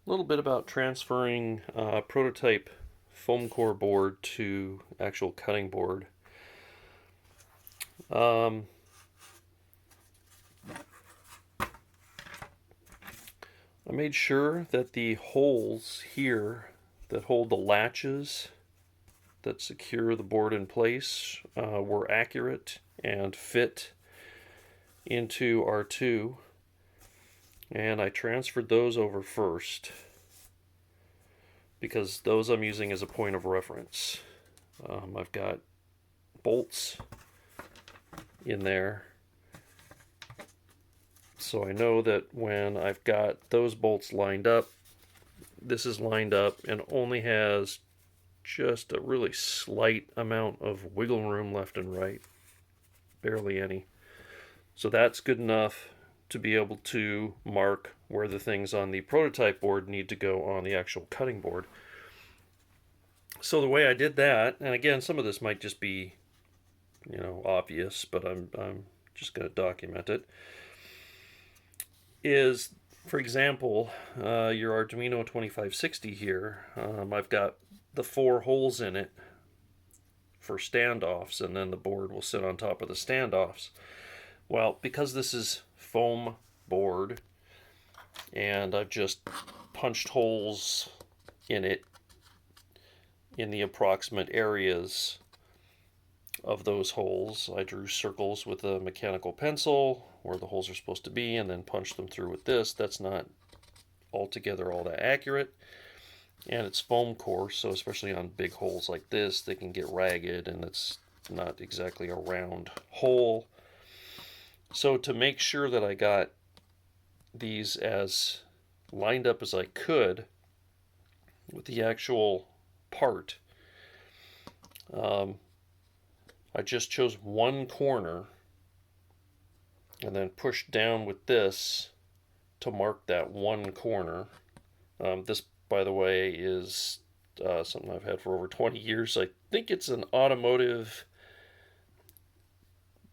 A little bit about transferring prototype foam core board to actual cutting board. Um, I made sure that the holes here that hold the latches that secure the board in place were accurate and fit into R2, and I transferred those over first because those I'm using as a point of reference. I've got bolts in there, so I know that when I've got those bolts lined up, this is lined up and only has just a really slight amount of wiggle room left and right, barely any. So that's good enough to be able to mark where the things on the prototype board need to go on the actual cutting board. So the way I did that, and again, some of this might just be, obvious, but I'm just going to document it, is, for example, your Arduino 2560 here, I've got the 4 holes in it for standoffs, and then the board will sit on top of the standoffs. Well, because this is foam board, and I've just punched holes in it in the approximate areas of those holes. I drew circles with a mechanical pencil where the holes are supposed to be and then punched them through with this. That's not altogether all that accurate, and it's foam core, so especially on big holes like this, they can get ragged, and it's not exactly a round hole. So to make sure that I got these as lined up as I could with the actual part, I just chose one corner and then pushed down with this to mark that one corner. This, by the way, is something I've had for over 20 years. I think it's an automotive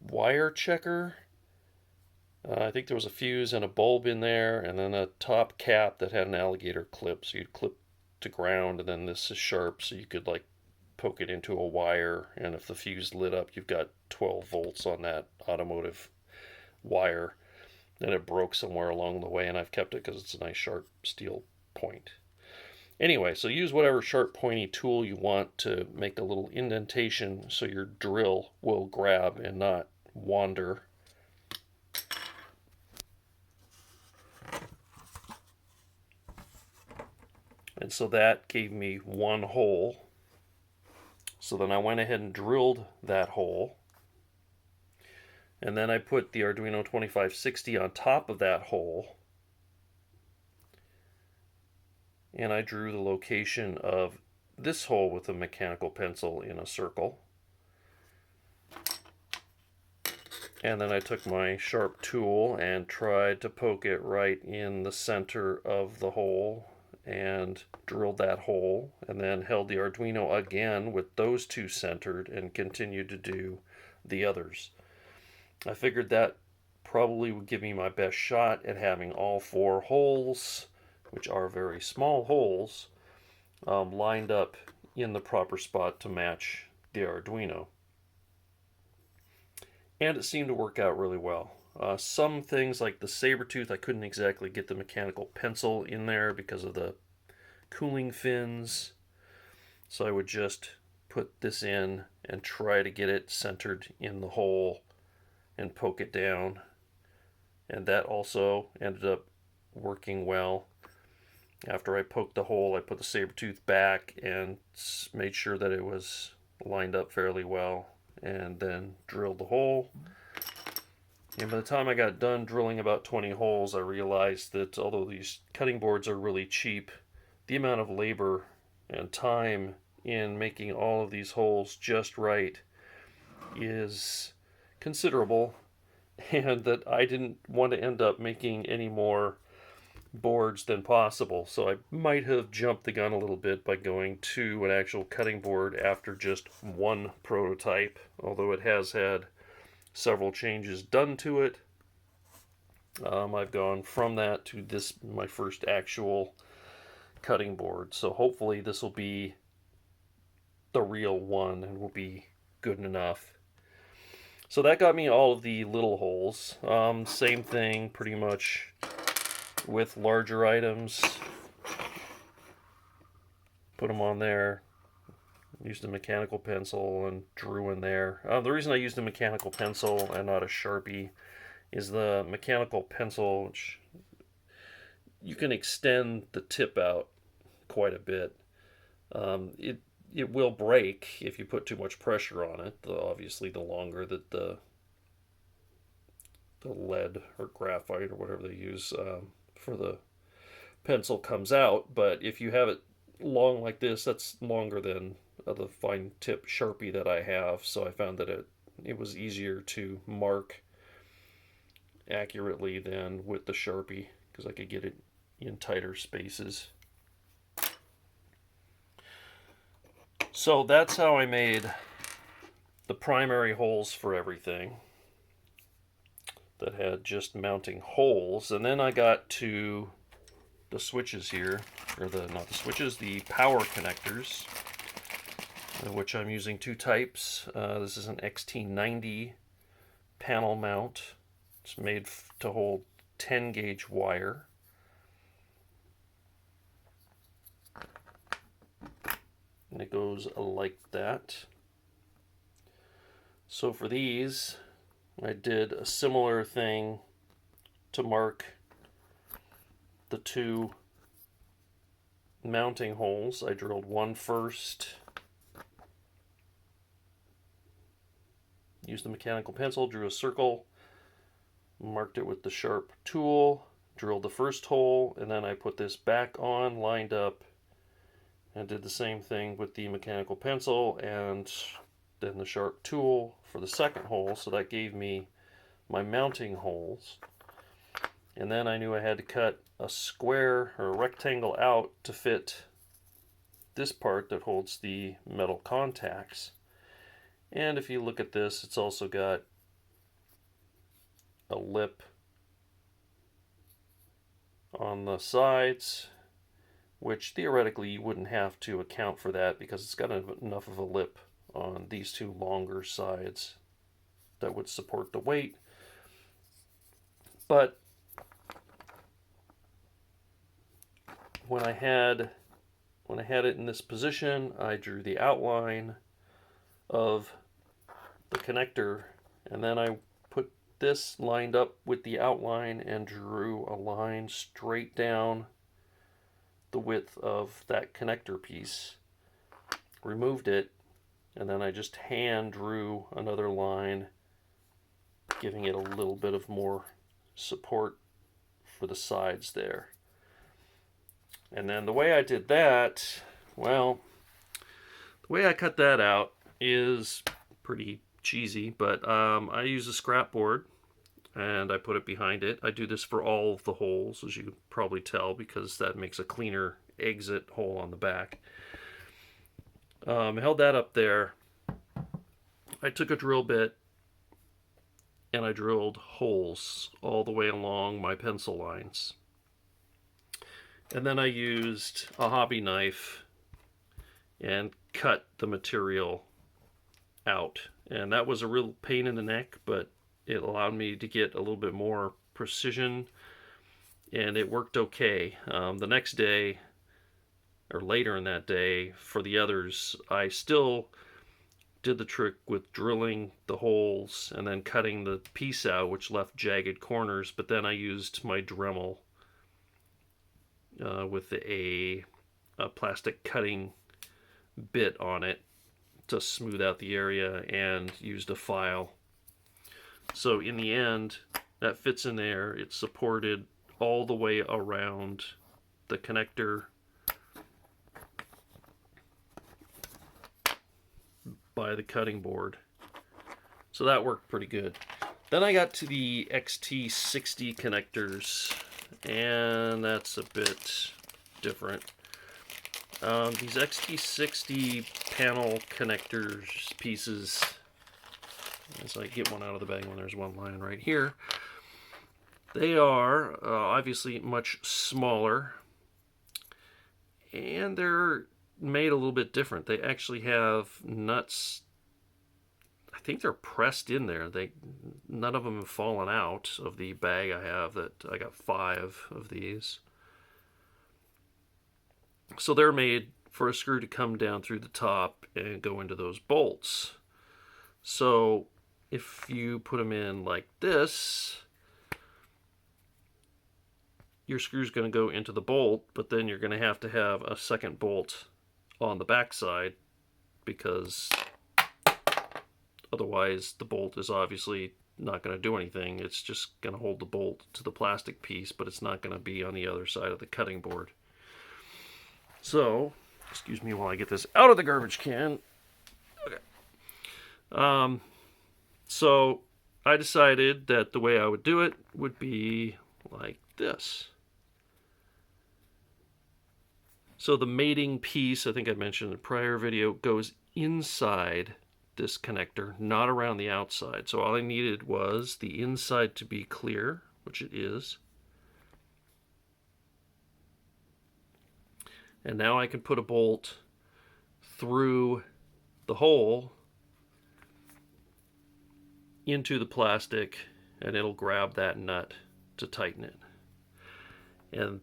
wire checker. I think there was a fuse and a bulb in there, and then a top cap that had an alligator clip, so you'd clip to ground, and then this is sharp, so you could poke it into a wire, and if the fuse lit up, you've got 12 volts on that automotive wire. And it broke somewhere along the way, and I've kept it because it's a nice sharp steel point. Anyway, so use whatever sharp pointy tool you want to make a little indentation so your drill will grab and not wander. And so that gave me one hole. So then I went ahead and drilled that hole. And then I put the Arduino 2560 on top of that hole. And I drew the location of this hole with a mechanical pencil in a circle. And then I took my sharp tool and tried to poke it right in the center of the hole and drilled that hole, and then held the Arduino again with those two centered and continued to do the others. I figured that probably would give me my best shot at having all 4 holes, which are very small holes, lined up in the proper spot to match the Arduino. And it seemed to work out really well. Some things like the saber tooth, I couldn't exactly get the mechanical pencil in there because of the cooling fins. So I would just put this in and try to get it centered in the hole and poke it down. And that also ended up working well. After I poked the hole, I put the saber tooth back and made sure that it was lined up fairly well, and then drilled the hole. And by the time I got done drilling about 20 holes, I realized that although these cutting boards are really cheap, the amount of labor and time in making all of these holes just right is considerable, and that I didn't want to end up making any more boards than possible. So I might have jumped the gun a little bit by going to an actual cutting board after just one prototype, although it has had several changes done to it. I've gone from that to this, my first actual cutting board. So hopefully this will be the real one and will be good enough. So that got me all of the little holes. Same thing pretty much with larger items. Put them on there. Used a mechanical pencil and drew in there. The reason I used a mechanical pencil and not a Sharpie is the mechanical pencil, which you can extend the tip out quite a bit. It will break if you put too much pressure on it. Obviously, the longer that the lead or graphite or whatever they use for the pencil comes out. But if you have it long like this, that's longer than the fine tip Sharpie that I have. So I found that it was easier to mark accurately than with the Sharpie because I could get it in tighter spaces. So that's how I made the primary holes for everything that had just mounting holes. And then I got to the switches here, or not the switches, the power connectors, which I'm using two types. This is an XT90 panel mount. It's made to hold 10 gauge wire. And it goes like that. So for these, I did a similar thing to mark the two mounting holes. I drilled one first, used the mechanical pencil, drew a circle, marked it with the sharp tool, drilled the first hole, and then I put this back on, lined up, and did the same thing with the mechanical pencil and then the sharp tool for the second hole. So that gave me my mounting holes. And then I knew I had to cut a square or a rectangle out to fit this part that holds the metal contacts. And if you look at this, it's also got a lip on the sides, which theoretically you wouldn't have to account for that because it's got enough of a lip on these two longer sides that would support the weight. But when I had it in this position, I drew the outline of the connector, and then I put this lined up with the outline and drew a line straight down the width of that connector piece, removed it, and then I just hand drew another line, giving it a little bit of more support for the sides there. And then the way I did that, well, the way I cut that out is pretty cheesy, but I use a scrap board and I put it behind it. I do this for all of the holes, as you can probably tell, because that makes a cleaner exit hole on the back. I held that up there. I took a drill bit and I drilled holes all the way along my pencil lines. And then I used a hobby knife and cut the material out. And that was a real pain in the neck, but it allowed me to get a little bit more precision, and it worked okay. The next day, or later in that day, for the others, I still did the trick with drilling the holes and then cutting the piece out, which left jagged corners, but then I used my Dremel with a plastic cutting bit on it to smooth out the area, and used a file. So in the end, that fits in there. It's supported all the way around the connector by the cutting board. So that worked pretty good. Then I got to the XT60 connectors, and that's a bit different. These XT60 panel connectors pieces, as I get one out of the bag, when there's one lying right here, they are obviously much smaller, and they're made a little bit different. They actually have nuts. I think they're pressed in there. None of them have fallen out of the bag I have. That I got 5 of these. So they're made for a screw to come down through the top and go into those bolts. So if you put them in like this, your screw's going to go into the bolt, but then you're going to have a second bolt on the backside, because otherwise the bolt is obviously not going to do anything. It's just going to hold the bolt to the plastic piece, but it's not going to be on the other side of the cutting board. So, excuse me while I get this out of the garbage can. Okay. So I decided that the way I would do it would be like this. So the mating piece, I think I mentioned in the prior video, goes inside this connector, not around the outside. So all I needed was the inside to be clear, which it is. And now I can put a bolt through the hole into the plastic, and it'll grab that nut to tighten it. And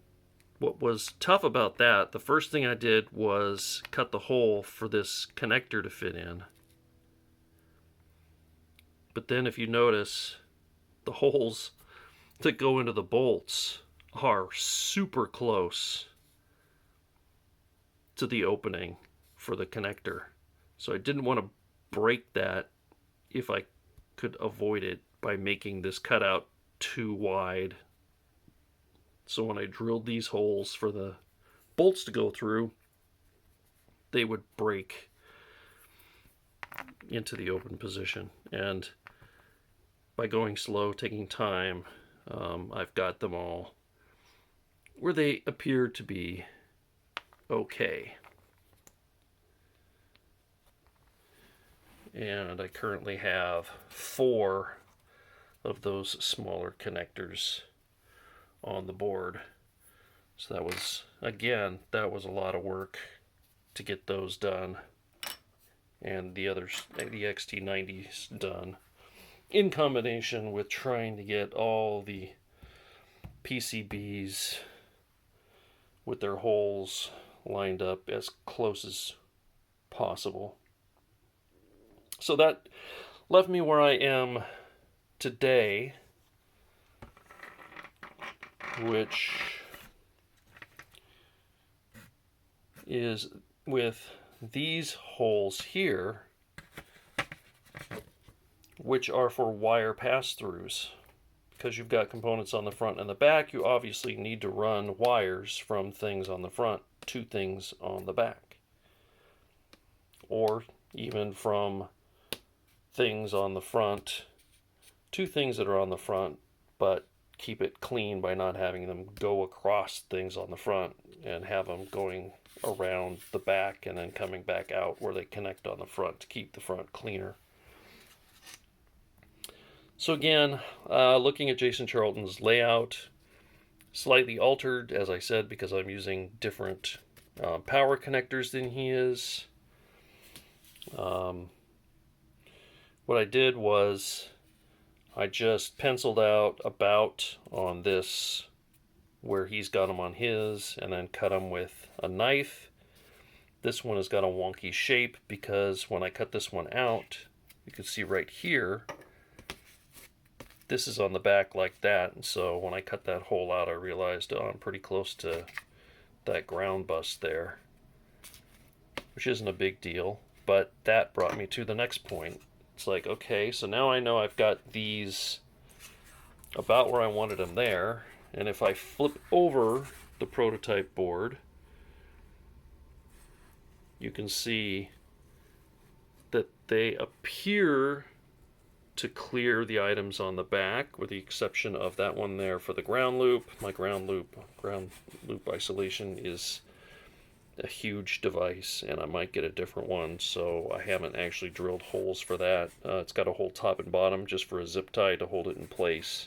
what was tough about that, the first thing I did was cut the hole for this connector to fit in. But then if you notice, the holes that go into the bolts are super close to the opening for the connector. So I didn't want to break that if I could avoid it by making this cutout too wide. So when I drilled these holes for the bolts to go through, they would break into the open position. And by going slow, taking time, I've got them all where they appear to be okay. And I currently have 4 of those smaller connectors on the board. So that was, again, that was a lot of work to get those done, and the others, the XT90s, done, in combination with trying to get all the PCBs with their holes lined up as close as possible. So that left me where I am today, which is with these holes here, which are for wire pass-throughs. Because you've got components on the front and the back, you obviously need to run wires from things on the front to things on the back. Or even from things on the front to things that are on the front, but keep it clean by not having them go across things on the front, and have them going around the back and then coming back out where they connect on the front to keep the front cleaner. So again, looking at Jason Charlton's layout, slightly altered, as I said, because I'm using different power connectors than he is. What I did was I just penciled out about on this where he's got them on his, and then cut them with a knife. This one has got a wonky shape because when I cut this one out, you can see right here, this is on the back like that, and so when I cut that hole out, I realized, oh, I'm pretty close to that ground bust there, which isn't a big deal, but that brought me to the next point. It's like, okay, so now I know I've got these about where I wanted them there, and if I flip over the prototype board, you can see that they appear to clear the items on the back, with the exception of that one there for the ground loop. My ground loop isolation is a huge device, and I might get a different one, so I haven't actually drilled holes for that. It's got a hole top and bottom just for a zip tie to hold it in place.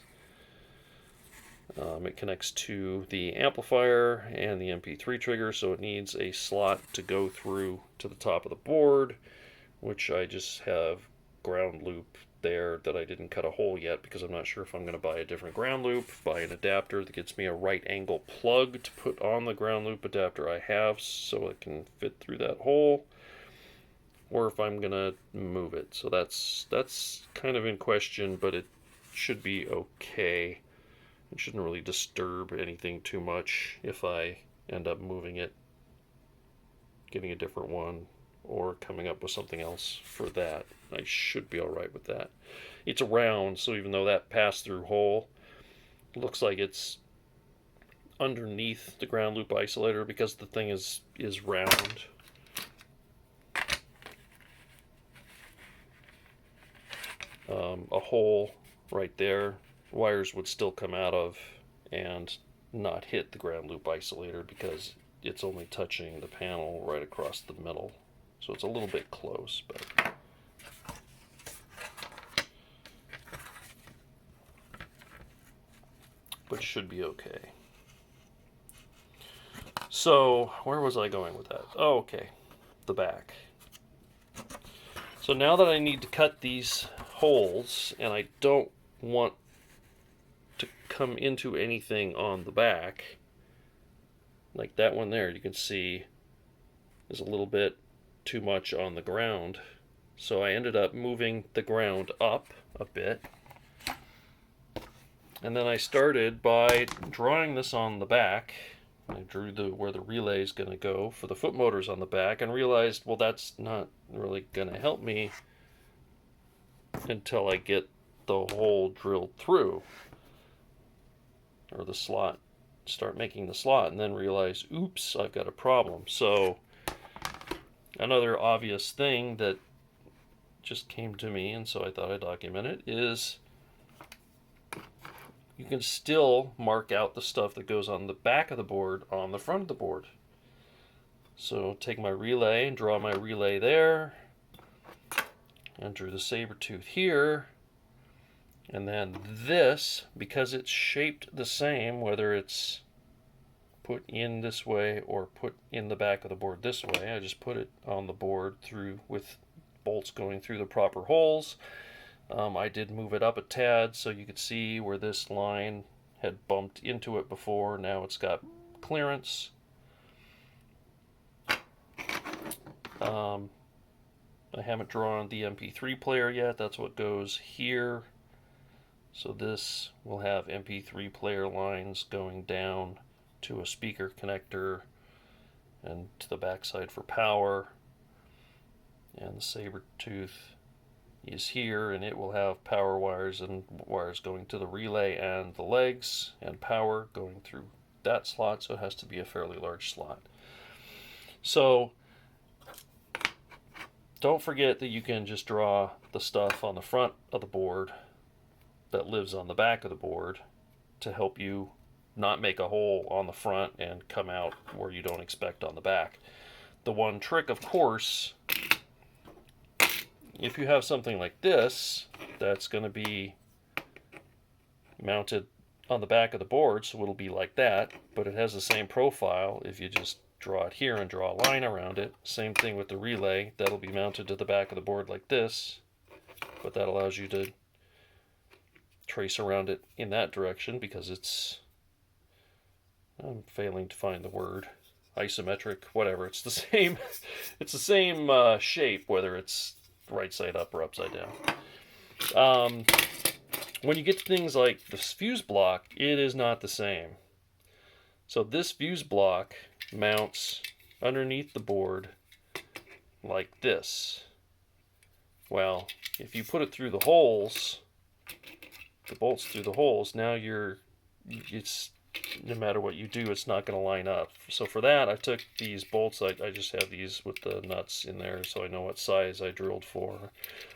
It connects to the amplifier and the MP3 trigger, so it needs a slot to go through to the top of the board, which I just have ground loop there that I didn't cut a hole yet because I'm not sure if I'm going to buy a different ground loop, buy an adapter that gets me a right angle plug to put on the ground loop adapter I have so it can fit through that hole, or if I'm going to move it. So that's kind of in question, but it should be okay. It shouldn't really disturb anything too much if I end up moving it, getting a different one, or coming up with something else for that. I should be alright with that. It's round, so even though that pass-through hole looks like it's underneath the ground loop isolator because the thing is round, a hole right there, wires would still come out of and not hit the ground loop isolator because it's only touching the panel right across the middle. So it's a little bit close, but it should be okay. So where was I going with that? Oh, okay, the back. So now that I need to cut these holes, and I don't want to come into anything on the back, like that one there, you can see is a little bit too much on the ground. So I ended up moving the ground up a bit. And then I started by drawing this on the back. I drew where the relay is going to go for the foot motors on the back and realized, well, that's not really going to help me until I get the hole drilled through, or the slot, start making the slot, and then realize, oops, I've got a problem. So another obvious thing that just came to me, and so I thought I'd document it, is you can still mark out the stuff that goes on the back of the board on the front of the board. So take my relay and draw my relay there, and drew the saber tooth here, and then this, because it's shaped the same, whether it's put in this way or put in the back of the board this way, I just put it on the board through with bolts going through the proper holes. I did move it up a tad so you could see where this line had bumped into it before. Now it's got clearance. I haven't drawn the MP3 player yet. That's what goes here. So this will have MP3 player lines going down to a speaker connector and to the backside for power. And the saber tooth is here, and it will have power wires and wires going to the relay and the legs, and power going through that slot, so it has to be a fairly large slot. So don't forget that you can just draw the stuff on the front of the board that lives on the back of the board to help you not make a hole on the front and come out where you don't expect on the back. The one trick, of course, if you have something like this that's going to be mounted on the back of the board, so it'll be like that, but it has the same profile. If you just draw it here and draw a line around it, same thing with the relay, that'll be mounted to the back of the board like this, but that allows you to trace around it in that direction because it's, I'm failing to find the word, isometric, whatever. It's the same. It's the same shape, whether it's right side up or upside down. When you get to things like the fuse block, it is not the same. So this fuse block mounts underneath the board like this. Well, if you put it through the holes, the bolts through the holes, now it's, no matter what you do, it's not going to line up. So for that, I took these bolts, I just have these with the nuts in there so I know what size I drilled for.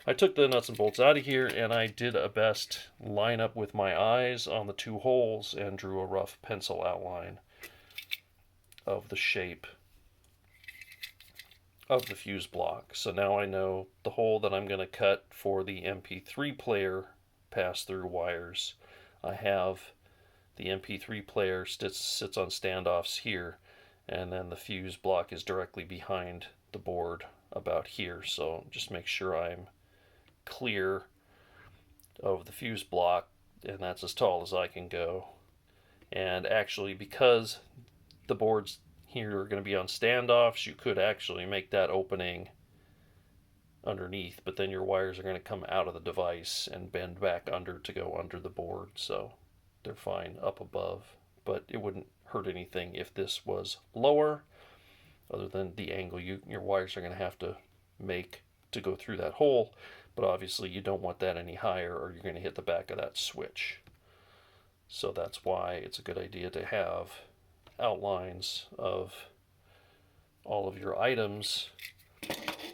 I took the nuts and bolts out of here and I did a best line up with my eyes on the two holes and drew a rough pencil outline of the shape of the fuse block. So now I know the hole that I'm going to cut for the MP3 player pass-through wires. I have the MP3 player sits on standoffs here, and then the fuse block is directly behind the board about here. So just make sure I'm clear of the fuse block, and that's as tall as I can go. And actually, because the boards here are going to be on standoffs, you could actually make that opening underneath, but then your wires are going to come out of the device and bend back under to go under the board, so they're fine up above. But it wouldn't hurt anything if this was lower, other than the angle your wires are going to have to make to go through that hole. But obviously you don't want that any higher, or you're going to hit the back of that switch. So that's why it's a good idea to have outlines of all of your items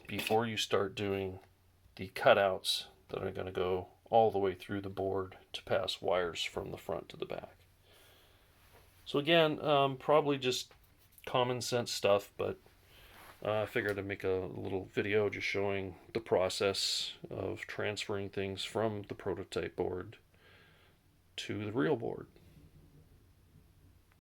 before you start doing the cutouts that are going to go all the way through the board to pass wires from the front to the back. So again, probably just common sense stuff, but I figured I'd make a little video just showing the process of transferring things from the prototype board to the real board.